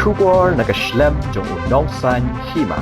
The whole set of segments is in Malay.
Shubor nakaslem jong unongsan Hima.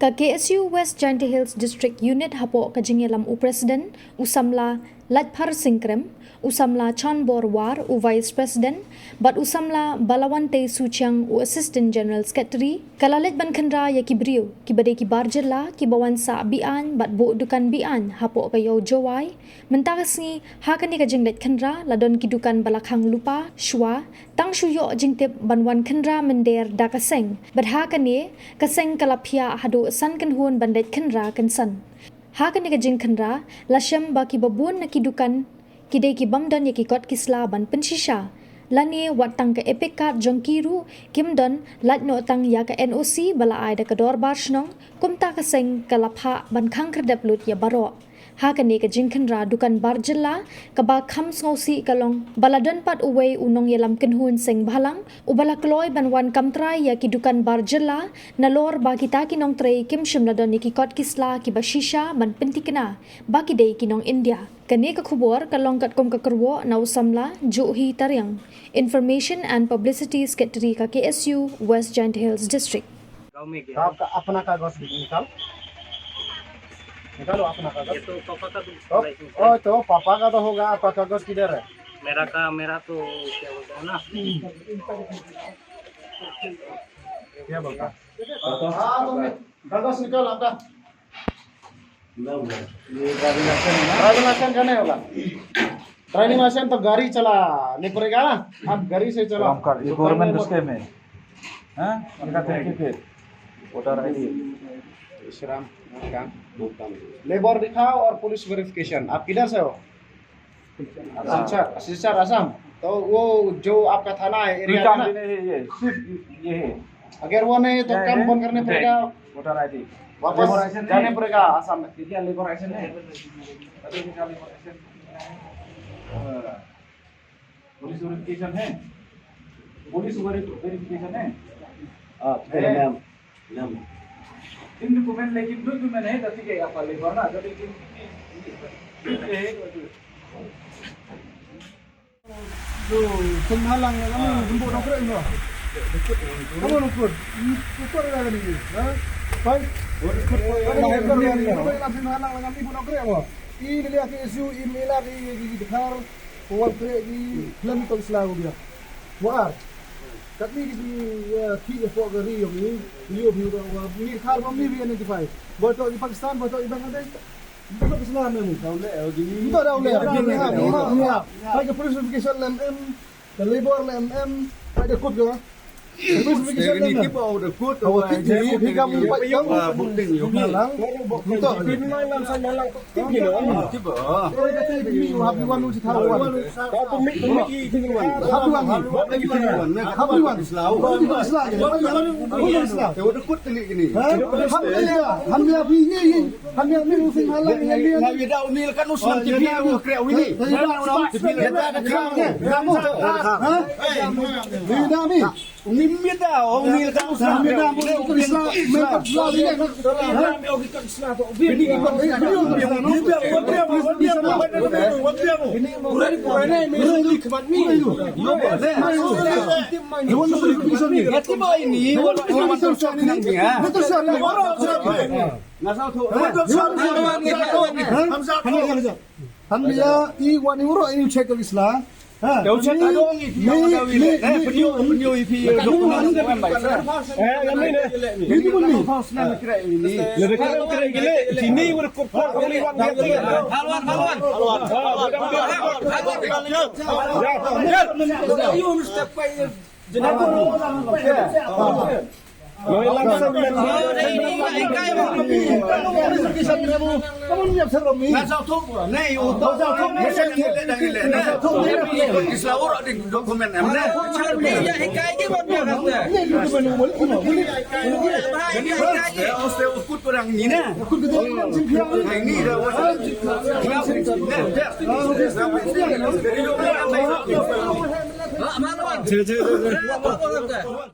Ka KSU West Giant Hills District Unit hapo ka Nongialam u President usamla Latphar Singkrem usamla Chanbor War u Vice President but usamla Balawante Suchang u Assistant General Secretary kalalit ban Khynra Ïaki brio ki bade ki bar Jylla ki bawan sa bian but bo Dukan bian hapo ka yo Jowai mentakas ni hakani ka jinglet Khynra ladon ki Dukan balakhang lupa shwa tang shuyo jingtip banwan Khynra mender da kaseng but hakani kaseng kalapia hado san kan huon bandet Khynra kan san hakani ka jing Khynra lashem ba ki babun na ki Dukan kidai ki bamdan Ïaki kot kisla ban penshisha lani watang ka epic card jongkiru kimdon latno tang ya ka NOC bala ai da ka dorbar shnong kumta ka seng kalapha ban khang kredap lut ya baro hakani ka jing Khynra Dukan bar Jylla ka ba kham ngosi kalong baladon pat uwei u Nongialam kenhun Sengbhalang u bala kloy ban wan kam Trai ya ki Dukan bar Jylla nalor ba kita ki nong Trai kim shimladon Ïaki kot kisla ki ba shisha ban pentikna ba ki dei ki nong India kani ka khubor kalong kat kom ka kerwo na usamla Jowai taryang Information and Publicity Secretary ka KSU West Giant Hills District. आपका अपना कागज निकाल निकालो अपना कागज ये तो पापा का तो पापा का तो होगा आपका कागज किधर है मेरा तो क्या बोलते हैं ना क्या बोलता कागज निकाल आपका ड्राइविंग लाइसेंस का नहीं होगा ड्राइविंग लाइसेंस तो गाड़ी चलाने पड़ेगा ना आप गाड़ी से चलो गवर्नमेंट उसके में हैं उनका सर्टिफिकेट वोटर आईडी श्रम लेबर दिखाओ और पुलिस वेरिफिकेशन आप किधर से हो सिस्टर असम तो वो जो आपका थाना है एरिया है ना ये सिर्फ ये है अगर वो नहीं तो काम बंद करने पड़ेगा वोटर आईडी वापस जाने पड़ेगा असम में क्या लेबर एक्शन है पुलिस वेरिफिकेशन है पुलिस वेरिफिकेशन है इन डॉक्यूमेंट लेकिन डॉक्यूमेंट है जैसे कि आप लेबर ना जब जो Sengbhalang kamu jemput nongkrong enggak? Kamu nongkrong? Nongkrong enggak tadi? Hah? Baik. Sengbhalang kami pun nongkrong enggak? Ini lihat isu email di Bitar, awal di film itu selalu dia. Wah. Kami di kiri fok Rio ni, Rio ni khal bom ni identify. Botok di Pakistan, botok di Bangladesh. Botok Islam ni. Tahu le, ini tahu le. Pakai police verification MM, the labor MM, pakai Dkhot ke? Ini kita ada kod Awak ini kamu pakai yang bukti ni. Sengbhalang. Untuk Sengbhalang Sengbhalang tim ni loh. Tiba. Saya kata ini habiwan uji tahuan. Kau pemik Sengbhalang. Habiwan. Habiwan. Islam. Islam. Tahu ada kod ni ni. Hamil ini. Hamil ni Sengbhalang yang dia. Nabi dah unil kan Usman TV aku kreat ini. Kita ada kamu. Ini dah ni. Unil dah, unil kan Usman. Islam. Islam ini. Hamia i wani uro ini cek Islam. Đâu chết ta đâu nghỉ thì đâu đi lệ đấy phần nhiều thì dùng nó sẽ làm bài sao làm này này Ini pun ni. là cái lệ thì ni udah kupon kali wan dia haluan you step by Rồi langsung Kamu ni apa serem ni? giao thông này ô tô giao thông nó sẽ hiện lên đây lệ này Islam orang di dokumen em này Saya ikut orang ini nah. Ini dah Mana